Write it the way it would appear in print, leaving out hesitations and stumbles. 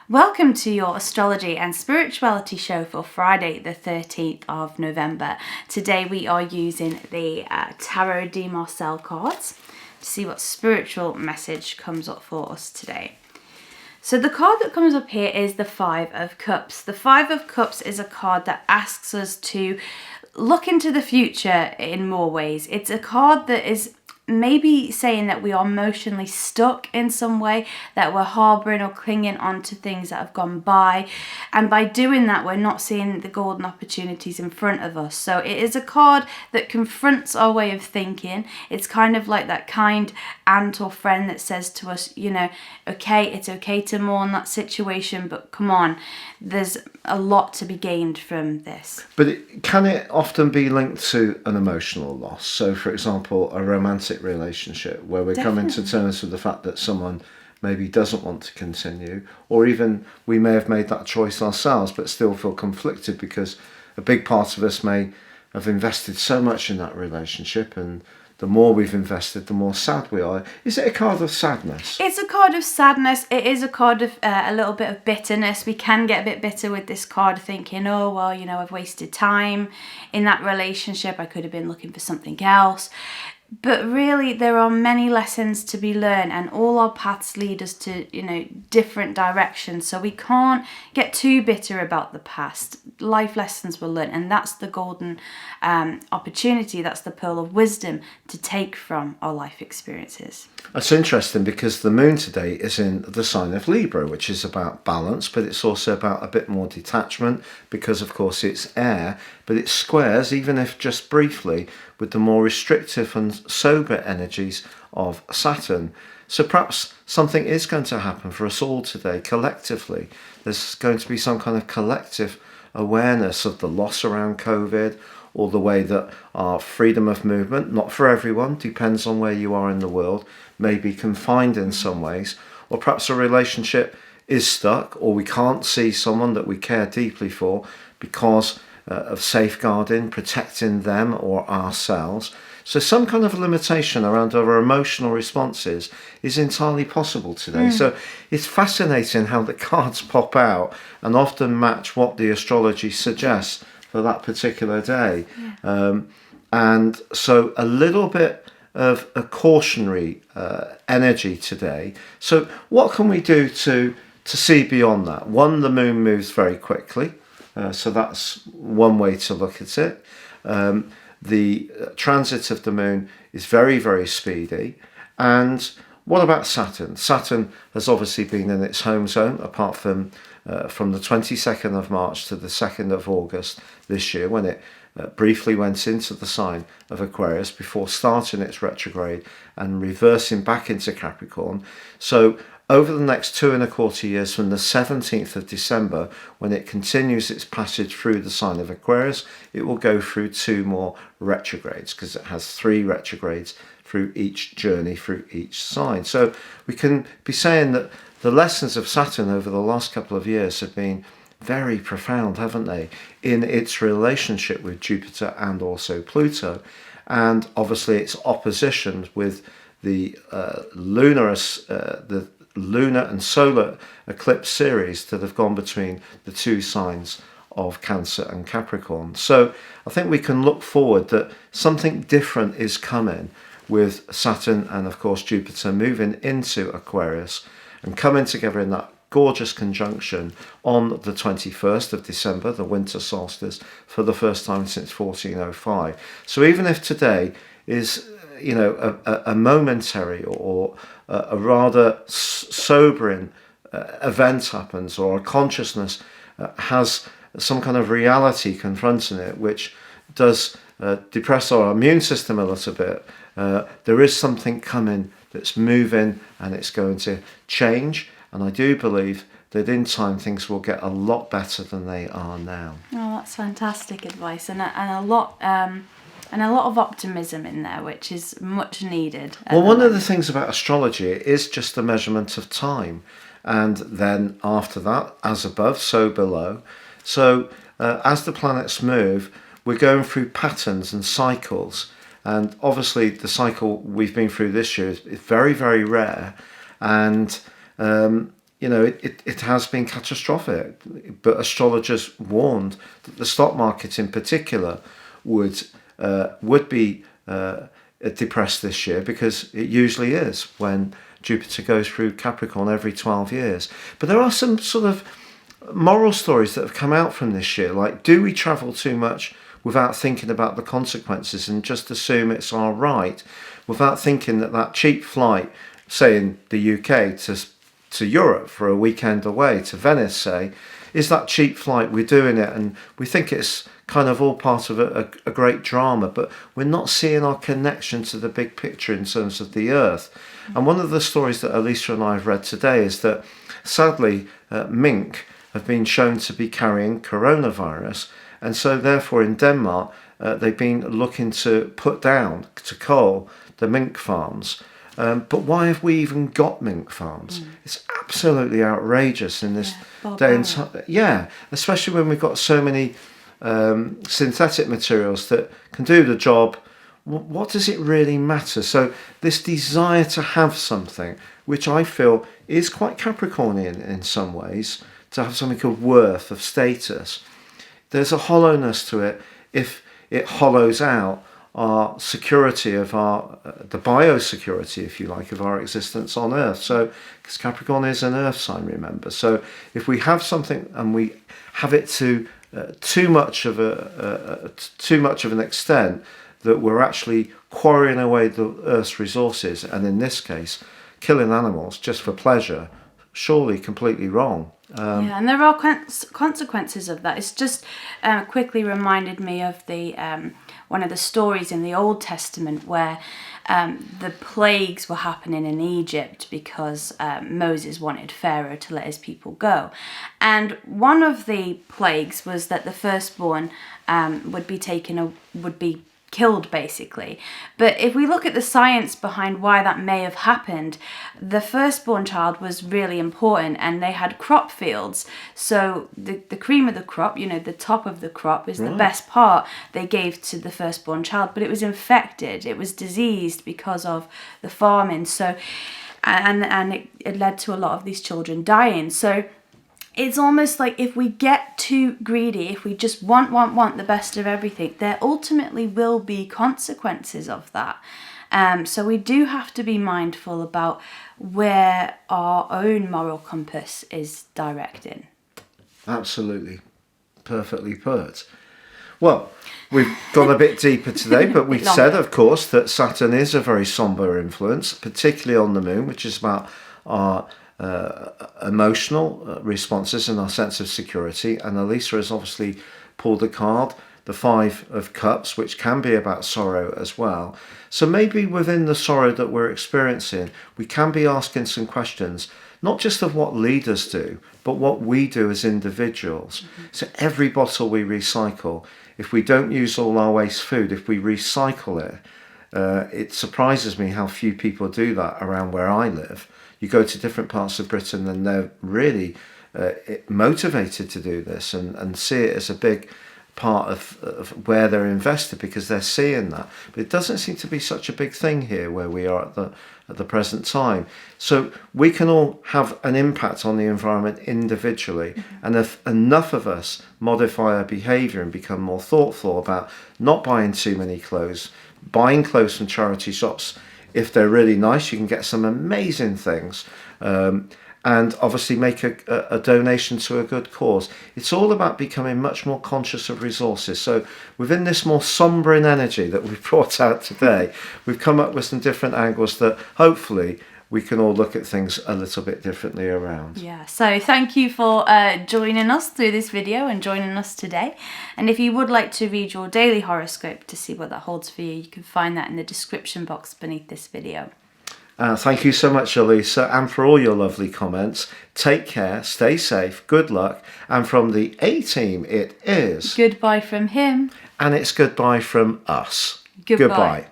Welcome to your astrology and spirituality show for Friday the 13th of November. Today we are using the Tarot de Marcel cards to see what spiritual message comes up for us today. So the card that comes up here is the Five of Cups. The Five of Cups is a card that asks us to look into the future in more ways. It's a card that is maybe saying that we are emotionally stuck in some way, that we're harboring or clinging on to things that have gone by, and by doing that we're not seeing the golden opportunities in front of us. So it is a card that confronts our way of thinking. It's kind of like that kind aunt or friend that says to us, you know, okay, it's okay to mourn that situation, but come on, there's a lot to be gained from this. But can it often be linked to an emotional loss? So, for example, a romantic relationship where we're coming to terms with the fact that someone maybe doesn't want to continue, or even we may have made that choice ourselves but still feel conflicted because a big part of us may have invested so much in that relationship, and the more we've invested, the more sad we are. Is it a card of sadness? It's a card of sadness. It is a card of a little bit of bitterness. We can get a bit bitter with this card, thinking, oh, well, you know, I've wasted time in that relationship. I could have been looking for something else. But really, there are many lessons to be learned, and all our paths lead us to, you know, different directions. So we can't get too bitter about the past. Life lessons were learned, and that's the golden opportunity. That's the pearl of wisdom to take from our life experiences. That's interesting because the moon today is in the sign of Libra, which is about balance, but it's also about a bit more detachment because, of course, it's air, but it squares, even if just briefly, with the more restrictive and sober energies of Saturn. So perhaps something is going to happen for us all today collectively. There's going to be some kind of collective awareness of the loss around COVID, or the way that our freedom of movement, not for everyone, depends on where you are in the world, may be confined in some ways, or perhaps a relationship is stuck, or we can't see someone that we care deeply for because of safeguarding, protecting them or ourselves. So some kind of limitation around our emotional responses is entirely possible today. So it's fascinating how the cards pop out and often match what the astrology suggests for that particular day. And so a little bit of a cautionary energy today. So what can we do to see beyond that? One, the moon moves very quickly. So that's one way to look at it. The transit of the moon is very, very speedy. And what about Saturn? Saturn has obviously been in its home zone, apart from the 22nd of March to the 2nd of August this year, when it briefly went into the sign of Aquarius before starting its retrograde and reversing back into Capricorn. So over the next 2.25 years, from the 17th of December, when it continues its passage through the sign of Aquarius, it will go through 2 more retrogrades, because it has 3 retrogrades through each journey, through each sign. So we can be saying that the lessons of Saturn over the last couple of years have been very profound, haven't they, in its relationship with Jupiter and also Pluto, and obviously its opposition with the lunar and solar eclipse series that have gone between the 2 signs of Cancer and Capricorn. So I think we can look forward that something different is coming with Saturn and, of course, Jupiter moving into Aquarius and coming together in that gorgeous conjunction on the 21st of December, the winter solstice, for the first time since 1405. So even if today is, you know, a momentary or a rather sobering event happens, or a consciousness has some kind of reality confronting it, which does depress our immune system a little bit, there is something coming that's moving and it's going to change. And I do believe that in time things will get a lot better than they are now. Oh, that's fantastic advice, and a lot of optimism in there, which is much needed. Well, one of the things about astrology is just the measurement of time, and then after that, as above, so below. So as the planets move, we're going through patterns and cycles, and obviously the cycle we've been through this year is very, very rare, and it has been catastrophic. But astrologers warned that the stock market in particular would be depressed this year, because it usually is when Jupiter goes through Capricorn every 12 years. But there are some sort of moral stories that have come out from this year, like, do we travel too much without thinking about the consequences and just assume it's all right, without thinking that cheap flight, say in the UK to Europe for a weekend away, to Venice, say, is that cheap flight, we're doing it and we think it's kind of all part of a great drama, but we're not seeing our connection to the big picture in terms of the Earth. And one of the stories that Elisa and I have read today is that, sadly, mink have been shown to be carrying coronavirus, and so therefore in Denmark they've been looking to put down, to cull the mink farms. But why have we even got mink farms? It's absolutely outrageous in this day and time. Yeah, especially when we've got so many synthetic materials that can do the job. What does it really matter? So this desire to have something, which I feel is quite Capricornian in some ways, to have something of worth, of status, there's a hollowness to it if it hollows out our security of the biosecurity, if you like, of our existence on Earth. So, because Capricorn is an Earth sign, remember. So if we have something and we have it to too much of an extent that we're actually quarrying away the Earth's resources, and in this case, killing animals just for pleasure, surely completely wrong. And there are consequences of that. It's just quickly reminded me of the one of the stories in the Old Testament where the plagues were happening in Egypt because Moses wanted Pharaoh to let his people go. And one of the plagues was that the firstborn would be killed, basically. But if we look at the science behind why that may have happened, the firstborn child was really important, and they had crop fields. So the cream of the crop, the top of the crop is the best part they gave to the firstborn child, but it was infected, it was diseased because of the farming. So and it led to a lot of these children dying. So it's almost like if we get too greedy, if we just want the best of everything, there ultimately will be consequences of that. So we do have to be mindful about where our own moral compass is directing. Absolutely. Perfectly put. Well, we've gone a bit deeper today, but we've said, of course, that Saturn is a very somber influence, particularly on the moon, which is about our emotional responses and our sense of security. And Elisa has obviously pulled a card, the Five of Cups, which can be about sorrow as well. So maybe within the sorrow that we're experiencing, we can be asking some questions, not just of what leaders do, but what we do as individuals. So every bottle we recycle, if we don't use all our waste food, if we recycle it, it surprises me how few people do that around where I live. You go to different parts of Britain and they're really motivated to do this and see it as a big part of where they're invested, because they're seeing that. But it doesn't seem to be such a big thing here where we are at the present time. So we can all have an impact on the environment individually. And if enough of us modify our behaviour and become more thoughtful about not buying too many clothes, buying clothes from charity shops, if they're really nice, you can get some amazing things. And obviously make a donation to a good cause. It's all about becoming much more conscious of resources. So within this more sombering energy that we've brought out today, we've come up with some different angles that hopefully we can all look at things a little bit differently around. Yeah, so thank you for joining us through this video and joining us today. And if you would like to read your daily horoscope to see what that holds for you, you can find that in the description box beneath this video. Thank you so much, Elisa, and for all your lovely comments. Take care, stay safe, good luck. And from the A-team, it is... Goodbye from him. And it's goodbye from us. Goodbye.